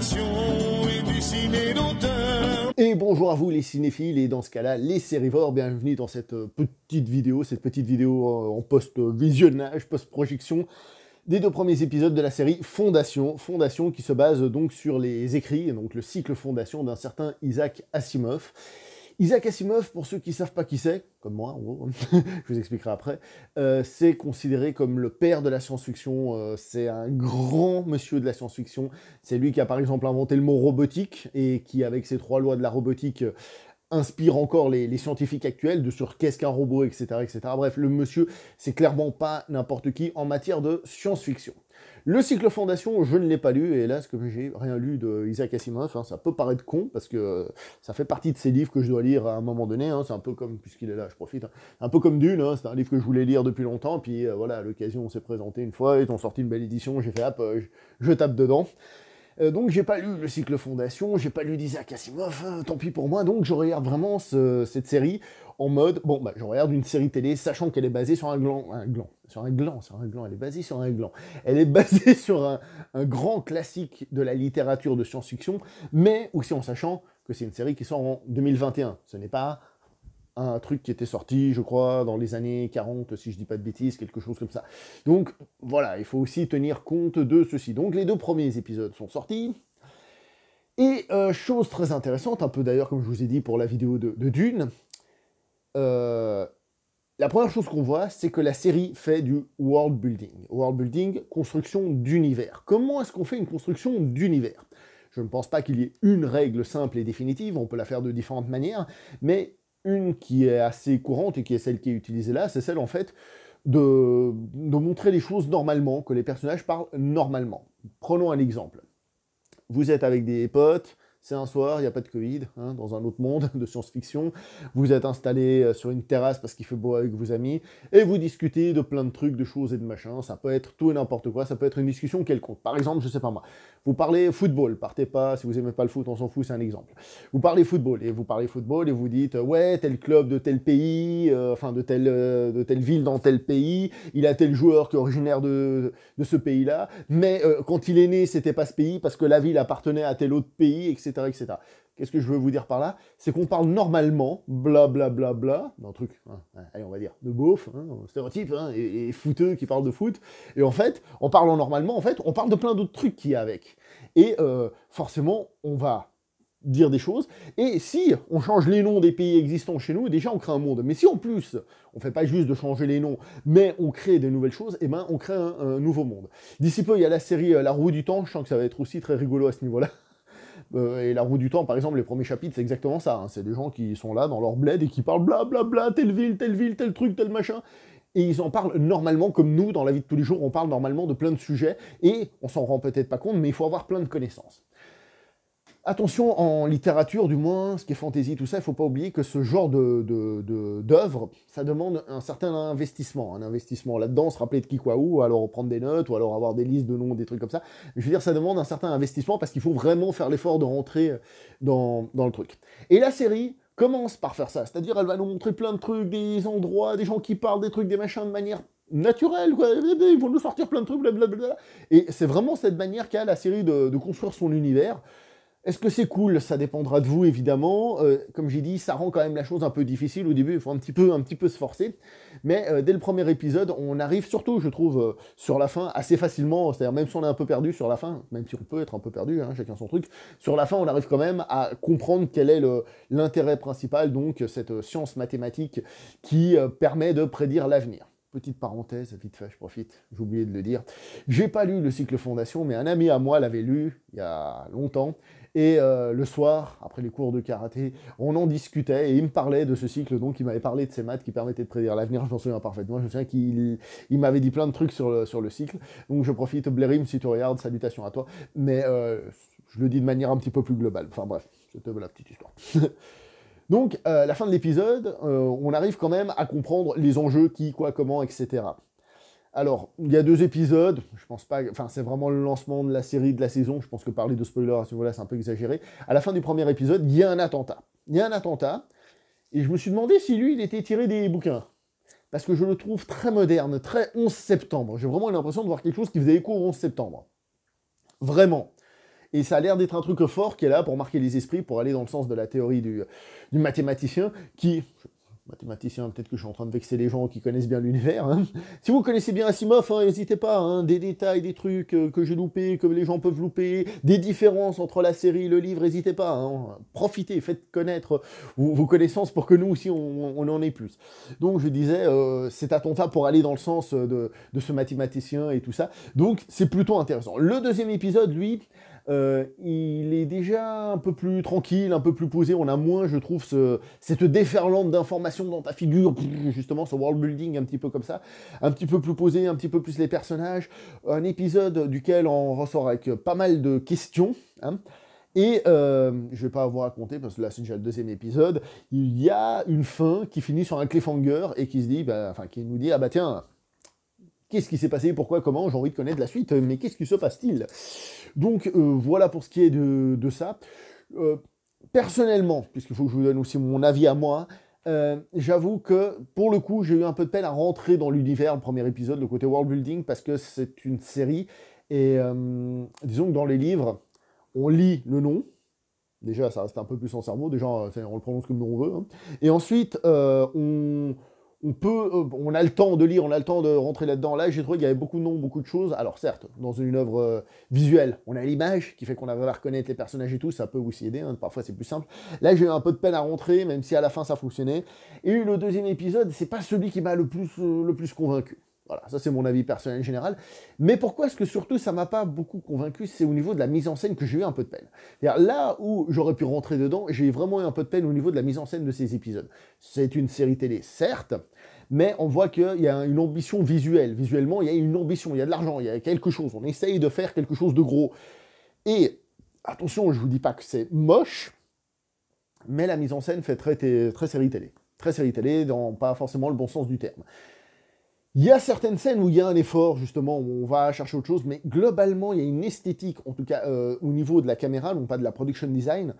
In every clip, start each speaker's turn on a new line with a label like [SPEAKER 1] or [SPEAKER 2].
[SPEAKER 1] science-fiction et du ciné d'auteur.
[SPEAKER 2] Et bonjour à vous les cinéphiles et dans ce cas-là les sérivores, bienvenue dans cette petite vidéo en post-visionnage, post-projection des 2 premiers épisodes de la série Fondation. Fondation qui se base donc sur les écrits, donc le cycle Fondation d'un certain Isaac Asimov. Isaac Asimov, pour ceux qui ne savent pas qui c'est, comme moi en gros, je vous expliquerai après, c'est considéré comme le père de la science-fiction, c'est un grand monsieur de la science-fiction, c'est lui qui a par exemple inventé le mot robotique, et qui avec ses 3 lois de la robotique inspire encore les scientifiques actuels sur qu'est-ce qu'un robot, etc., etc. Bref, le monsieur, c'est clairement pas n'importe qui en matière de science-fiction. Le cycle Fondation, je ne l'ai pas lu, et hélas, comme j'ai rien lu de Isaac Asimov, ça peut paraître con, parce que ça fait partie de ces livres que je dois lire à un moment donné, c'est un peu comme, puisqu'il est là, je profite, un peu comme Dune, c'est un livre que je voulais lire depuis longtemps, puis voilà, l'occasion s'est présentée une fois, ils ont sorti une belle édition, j'ai fait hop, je tape dedans. Donc j'ai pas lu le cycle Fondation, j'ai pas lu d'Isaac Asimov, tant pis pour moi, donc je regarde vraiment cette série en mode, je regarde une série télé, sachant qu'elle est basée sur elle est basée sur un gland. Elle est basée sur un grand classique de la littérature de science-fiction, mais aussi en sachant que c'est une série qui sort en 2021. Ce n'est pas un truc qui était sorti, je crois, dans les années 40, si je dis pas de bêtises, quelque chose comme ça. Donc, voilà, il faut aussi tenir compte de ceci. Donc, les 2 premiers épisodes sont sortis. Et, chose très intéressante, un peu d'ailleurs, comme je vous ai dit pour la vidéo de Dune, la première chose qu'on voit, c'est que la série fait du world building. World building, construction d'univers. Comment est-ce qu'on fait une construction d'univers? Je ne pense pas qu'il y ait une règle simple et définitive, on peut la faire de différentes manières, mais une qui est assez courante et qui est celle qui est utilisée là, c'est celle en fait de montrer les choses normalement, que les personnages parlent normalement. Prenons un exemple. Vous êtes avec des potes, c'est un soir, il n'y a pas de Covid, dans un autre monde de science-fiction, vous êtes installé sur une terrasse parce qu'il fait beau avec vos amis, et vous discutez de plein de trucs, de choses et de machins, ça peut être tout et n'importe quoi, ça peut être une discussion quelconque. Par exemple, je sais pas moi, vous parlez football, partez pas, si vous aimez pas le foot, on s'en fout, c'est un exemple. Vous parlez football, et vous dites, ouais, tel club de tel pays, de telle ville dans tel pays, il a tel joueur qui est originaire de ce pays-là, mais quand il est né, c'était pas ce pays, parce que la ville appartenait à tel autre pays, etc., etc. Qu'est-ce que je veux vous dire par là? C'est qu'on parle normalement, blablabla, d'un truc, allez, on va dire, de beauf, stéréotype, et footeux qui parle de foot, et en fait, en parlant normalement, en fait, on parle de plein d'autres trucs qu'il y a avec. Et forcément, on va dire des choses, et si on change les noms des pays existants chez nous, déjà on crée un monde. Mais si en plus, on fait pas juste de changer les noms, mais on crée des nouvelles choses, et on crée un nouveau monde. D'ici peu, il y a la série La Roue du Temps, je sens que ça va être aussi très rigolo à ce niveau-là. Et La Roue du Temps, par exemple, les premiers chapitres, c'est exactement ça. C'est des gens qui sont là dans leur bled et qui parlent blablabla, telle ville, tel truc, tel machin. Et ils en parlent normalement, comme nous, dans la vie de tous les jours, on parle normalement de plein de sujets, et on s'en rend peut-être pas compte, mais il faut avoir plein de connaissances. Attention, en littérature, du moins, ce qui est fantasy, tout ça, il ne faut pas oublier que ce genre d'œuvre, ça demande un certain investissement. Un investissement là-dedans, se rappeler de qui, quoi, où, alors prendre des notes, ou alors avoir des listes de noms, des trucs comme ça. Je veux dire, ça demande un certain investissement, parce qu'il faut vraiment faire l'effort de rentrer dans le truc. Et la série commence par faire ça, c'est-à-dire elle va nous montrer plein de trucs, des endroits, des gens qui parlent, des trucs, des machins de manière naturelle, quoi. Ils vont nous sortir plein de trucs, blablabla. Et c'est vraiment cette manière qu'a la série de construire son univers. Est-ce que c'est cool? Ça dépendra de vous, évidemment. Comme j'ai dit, ça rend quand même la chose un peu difficile. Au début, il faut un petit peu se forcer. Mais dès le premier épisode, on arrive surtout, je trouve, sur la fin, assez facilement. C'est-à-dire, même si on est un peu perdu sur la fin, même si on peut être un peu perdu, chacun son truc, sur la fin, on arrive quand même à comprendre quel est l'intérêt principal, donc cette science mathématique qui permet de prédire l'avenir. Petite parenthèse, vite fait, je profite, j'ai oublié de le dire. J'ai pas lu le cycle Fondation, mais un ami à moi l'avait lu il y a longtemps. Et le soir, après les cours de karaté, on en discutait et il me parlait de ce cycle, donc il m'avait parlé de ces maths qui permettaient de prédire l'avenir, je m'en souviens parfaitement. Je me souviens qu'il m'avait dit plein de trucs sur le cycle. Donc je profite, Blérim, si tu regardes, salutations à toi. Mais je le dis de manière un petit peu plus globale. Enfin bref, c'était la petite histoire. Donc, la fin de l'épisode, on arrive quand même à comprendre les enjeux, qui, quoi, comment, etc. Alors, il y a 2 épisodes, je pense pas, enfin, c'est vraiment le lancement de la série, de la saison, je pense que parler de spoiler à ce niveau-là, c'est un peu exagéré. À la fin du premier épisode, il y a un attentat. Il y a un attentat, et je me suis demandé si lui, il était tiré des bouquins. Parce que je le trouve très moderne, très 11 septembre. J'ai vraiment l'impression de voir quelque chose qui faisait écho au 11 septembre. Vraiment. et ça a l'air d'être un truc fort qui est là pour marquer les esprits, pour aller dans le sens de la théorie du mathématicien qui... Mathématicien, peut-être que je suis en train de vexer les gens qui connaissent bien l'univers. Hein. Si vous connaissez bien Asimov, n'hésitez pas, hein, des détails, des trucs que j'ai loupés, que les gens peuvent louper, des différences entre la série et le livre, n'hésitez pas, hein, profitez, faites connaître vos connaissances pour que nous aussi on en ait plus. Donc je disais, c'est attentable pour aller dans le sens de ce mathématicien et tout ça. Donc c'est plutôt intéressant. Le deuxième épisode, lui... il est déjà un peu plus tranquille, un peu plus posé, on a moins, je trouve, cette déferlante d'informations dans ta figure, justement, ce world building un petit peu comme ça, un petit peu plus posé, un petit peu plus les personnages, un épisode duquel on ressort avec pas mal de questions, hein. Et je vais pas vous raconter, parce que là c'est déjà le deuxième épisode, il y a une fin qui finit sur un cliffhanger et qui se dit, qui nous dit, ah bah tiens, qu'est-ce qui s'est passé, pourquoi, comment, j'ai envie de connaître la suite, mais qu'est-ce qui se passe-t-il? Donc voilà pour ce qui est de ça. Personnellement, puisqu'il faut que je vous donne aussi mon avis à moi, j'avoue que pour le coup j'ai eu un peu de peine à rentrer dans l'univers, le premier épisode, le côté world building, parce que c'est une série, et disons que dans les livres, on lit le nom, déjà ça reste un peu plus en cerveau, déjà on le prononce comme nous on veut, hein. Et ensuite on a le temps de lire, on a le temps de rentrer là-dedans. Là, j'ai trouvé qu'il y avait beaucoup de noms, beaucoup de choses. Alors certes, dans une œuvre visuelle, on a l'image qui fait qu'on arrive à reconnaître les personnages et tout, ça peut aussi aider, hein, parfois c'est plus simple. Là, j'ai eu un peu de peine à rentrer, même si à la fin ça fonctionnait. Et le deuxième épisode, c'est pas celui qui m'a le plus convaincu. Voilà, ça c'est mon avis personnel général. Mais pourquoi est-ce que surtout ça m'a pas beaucoup convaincu? C'est au niveau de la mise en scène que j'ai eu un peu de peine. C'est-à-dire là où j'aurais pu rentrer dedans, j'ai vraiment eu un peu de peine au niveau de la mise en scène de ces épisodes. C'est une série télé, certes, mais on voit qu'il y a une ambition visuelle. Visuellement, il y a une ambition, il y a de l'argent, il y a quelque chose. On essaye de faire quelque chose de gros. Et attention, je vous dis pas que c'est moche, mais la mise en scène fait très série télé. Très série télé, dans pas forcément le bon sens du terme. Il y a certaines scènes où il y a un effort, justement, où on va chercher autre chose, mais globalement, il y a une esthétique, en tout cas au niveau de la caméra, non pas de la production design,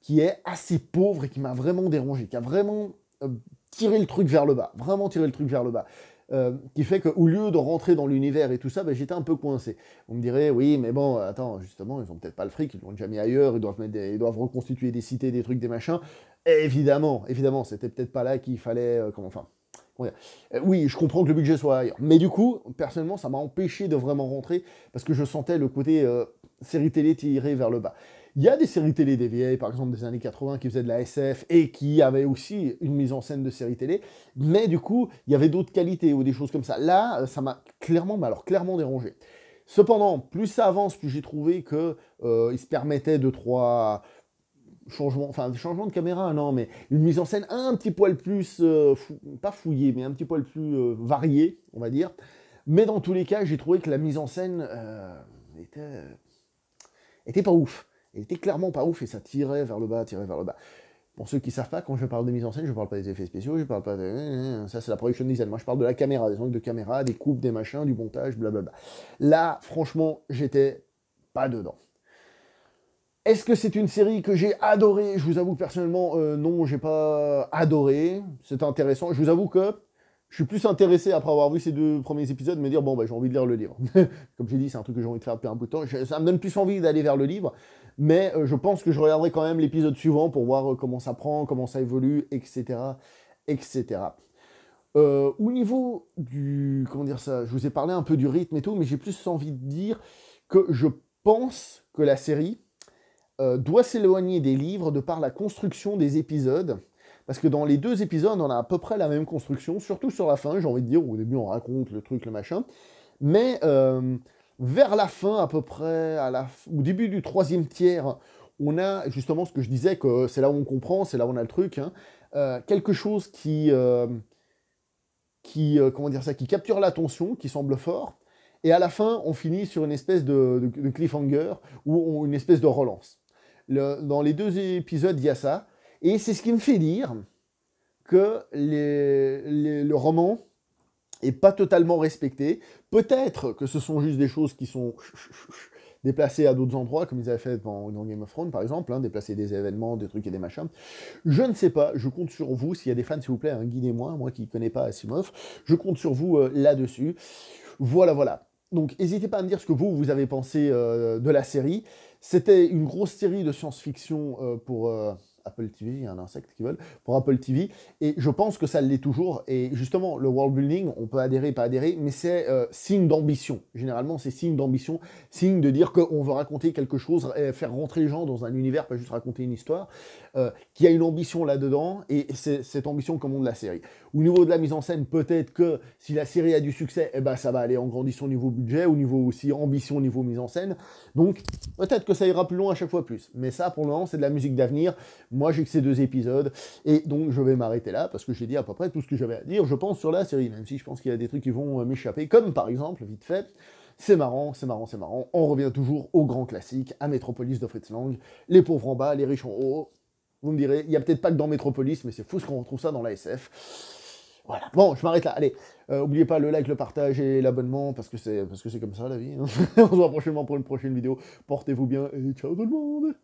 [SPEAKER 2] qui est assez pauvre et qui m'a vraiment dérangé, qui a vraiment tiré le truc vers le bas, vraiment tiré le truc vers le bas. Qui fait qu'au lieu de rentrer dans l'univers et tout ça, j'étais un peu coincé. On me dirait, oui, mais bon, attends, justement, ils ont peut-être pas le fric, ils l'ont déjà mis ailleurs, ils doivent reconstituer des cités, des trucs, des machins. Et évidemment, c'était peut-être pas là qu'il fallait... oui, je comprends que le budget soit ailleurs. Mais du coup, personnellement, ça m'a empêché de vraiment rentrer parce que je sentais le côté série télé tiré vers le bas. Il y a des séries télé des vieilles, par exemple des années 80, qui faisaient de la SF et qui avaient aussi une mise en scène de série télé, mais du coup, il y avait d'autres qualités ou des choses comme ça. Là, ça m'a clairement dérangé. Cependant, plus ça avance, plus j'ai trouvé que il se permettait de trois... changement de caméra, non, mais une mise en scène un petit poil plus, pas fouillée, mais un petit poil plus variée, on va dire. Mais dans tous les cas, j'ai trouvé que la mise en scène était pas ouf. Elle était clairement pas ouf et ça tirait vers le bas. Pour ceux qui savent pas, quand je parle de mise en scène, je parle pas des effets spéciaux, je parle pas de... Ça, c'est la production design. Moi, je parle de la caméra, des angles de caméra, des coupes, des machins, du montage, blablabla. Là, franchement, j'étais pas dedans. Est-ce que c'est une série que j'ai adorée? Je vous avoue que personnellement, non, j'ai pas adoré. C'est intéressant. Je vous avoue que je suis plus intéressé après avoir vu ces 2 premiers épisodes, de me dire, bon, j'ai envie de lire le livre. Comme j'ai dit, c'est un truc que j'ai envie de faire depuis un bout de temps. Ça me donne plus envie d'aller vers le livre, mais je pense que je regarderai quand même l'épisode suivant pour voir comment ça prend, comment ça évolue, etc. etc. Au niveau du... Comment dire ça? Je vous ai parlé un peu du rythme et tout, mais j'ai plus envie de dire que je pense que la série doit s'éloigner des livres de par la construction des épisodes, parce que dans les 2 épisodes, on a à peu près la même construction, surtout sur la fin, j'ai envie de dire, au début on raconte le truc, le machin, mais vers la fin, à peu près, au début du 3e tiers, on a justement ce que je disais, que c'est là où on comprend, c'est là où on a le truc, hein, quelque chose qui capture l'attention, qui semble fort, et à la fin, on finit sur une espèce de cliffhanger, ou une espèce de relance. Dans les 2 épisodes, il y a ça, et c'est ce qui me fait dire que le roman est pas totalement respecté. Peut-être que ce sont juste des choses qui sont déplacées à d'autres endroits, comme ils avaient fait dans Game of Thrones, par exemple, hein, déplacer des événements, des trucs et des machins. Je ne sais pas, je compte sur vous, s'il y a des fans, s'il vous plaît, hein, guidez-moi, moi qui ne connais pas Asimov, je compte sur vous là-dessus. Voilà. Donc, n'hésitez pas à me dire ce que vous avez pensé de la série. C'était une grosse série de science-fiction pour Apple TV, il y a un insecte qui vole, pour Apple TV, et je pense que ça l'est toujours, et justement, le world building, on peut adhérer, pas adhérer, mais c'est signe d'ambition. Généralement, c'est signe d'ambition, signe de dire qu'on veut raconter quelque chose, faire rentrer les gens dans un univers, pas juste raconter une histoire, qu'il y a une ambition là-dedans, et c'est cette ambition commande la série. Au niveau de la mise en scène, peut-être que si la série a du succès, eh ben, ça va aller en grandissant au niveau budget, au niveau aussi ambition, au niveau mise en scène, donc peut-être que ça ira plus loin à chaque fois plus, mais ça, pour le moment, c'est de la musique d'avenir. Moi, j'ai que ces 2 épisodes, et donc je vais m'arrêter là, parce que j'ai dit à peu près tout ce que j'avais à dire, je pense, sur la série, même si je pense qu'il y a des trucs qui vont m'échapper, comme par exemple, vite fait, c'est marrant, c'est marrant, c'est marrant, on revient toujours au grand classique, à Metropolis de Fritz Lang, les pauvres en bas, les riches en haut. Vous me direz, il n'y a peut-être pas que dans Metropolis, mais c'est fou ce qu'on retrouve ça dans la SF. Voilà, bon, je m'arrête là, allez, n'oubliez pas le like, le partage et l'abonnement, parce que c'est comme ça la vie, hein. On se voit prochainement pour une prochaine vidéo, portez-vous bien, et ciao tout le monde.